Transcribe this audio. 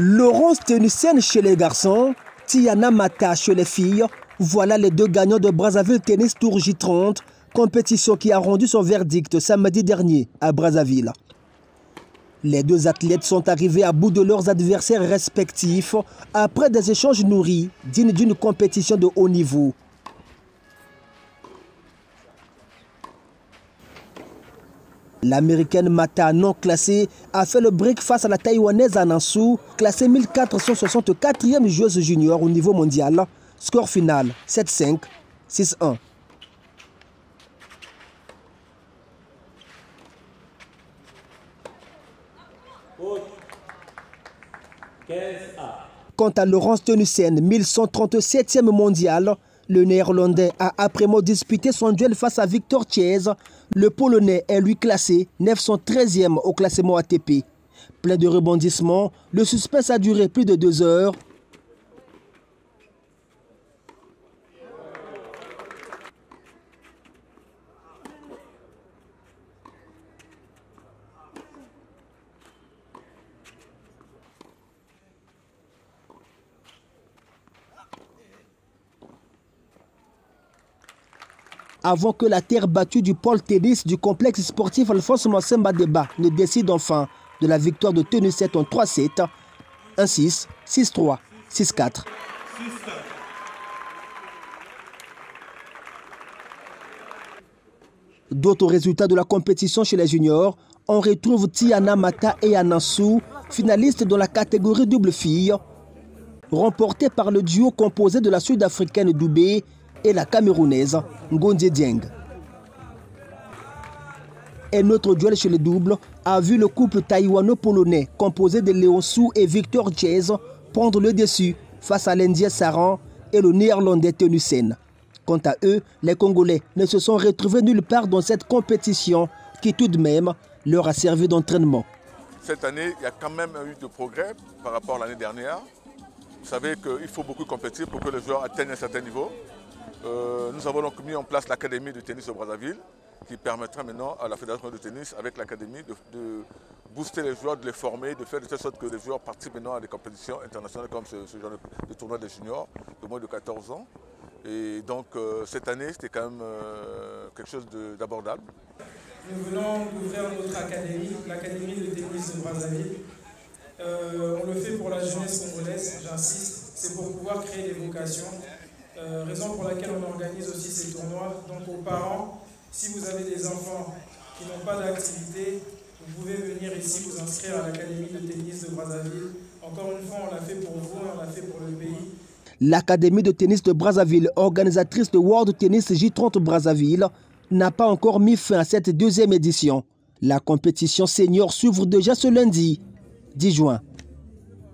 Laurence Thénissen chez les garçons, Tiana Mata chez les filles. Voilà les deux gagnants de Brazzaville Tennis Tour J30, compétition qui a rendu son verdict samedi dernier à Brazzaville. Les deux athlètes sont arrivés à bout de leurs adversaires respectifs après des échanges nourris dignes d'une compétition de haut niveau. L'américaine Mata, non classée, a fait le break face à la taïwanaise Anansu, classée 1464e joueuse junior au niveau mondial. Score final 7-5, 6-1. Quant à Laurence Thénissen, 1137e mondial, le Néerlandais a après-midi disputé son duel face à Victor Chiesa. Le Polonais est lui classé 913e au classement ATP. Plein de rebondissements, le suspense a duré plus de 2 heures. Avant que la terre battue du pôle tennis du complexe sportif Alphonse Massemba Deba ne décide enfin de la victoire de Thénissen en 3-7, 1-6, 6-3, 6-4. D'autres résultats de la compétition chez les juniors, on retrouve Tiana Mata et Anansu, finalistes dans la catégorie double fille, remportée par le duo composé de la Sud-Africaine Doubé et la Camerounaise Ngondié Dieng. Un autre duel chez les doubles a vu le couple taïwano-polonais composé de Leonsu et Victor Chiesa prendre le dessus face à l'Indien Saran et le Néerlandais Thénissen. Quant à eux, les Congolais ne se sont retrouvés nulle part dans cette compétition qui tout de même leur a servi d'entraînement. Cette année, il y a quand même eu de progrès par rapport à l'année dernière. Vous savez qu'il faut beaucoup compétir pour que les joueurs atteignent un certain niveau. Nous avons donc mis en place l'académie de tennis de Brazzaville qui permettra maintenant à la fédération de tennis avec l'académie de booster les joueurs, de les former, de faire de telle sorte que les joueurs participent maintenant à des compétitions internationales comme ce genre de tournoi des juniors de moins de 14 ans. Et donc cette année c'était quand même quelque chose d'abordable. Nous venons d'ouvrir notre académie, l'académie de tennis de Brazzaville. On le fait pour la jeunesse congolaise, j'insiste, c'est pour pouvoir créer des vocations. Raison pour laquelle on organise aussi ces tournois. Donc aux parents, si vous avez des enfants qui n'ont pas d'activité, vous pouvez venir ici vous inscrire à l'Académie de tennis de Brazzaville. Encore une fois, on l'a fait pour vous et on l'a fait pour le pays. L'Académie de tennis de Brazzaville, organisatrice de World Tennis J30 Brazzaville, n'a pas encore mis fin à cette deuxième édition. La compétition senior s'ouvre déjà ce lundi, 10 juin.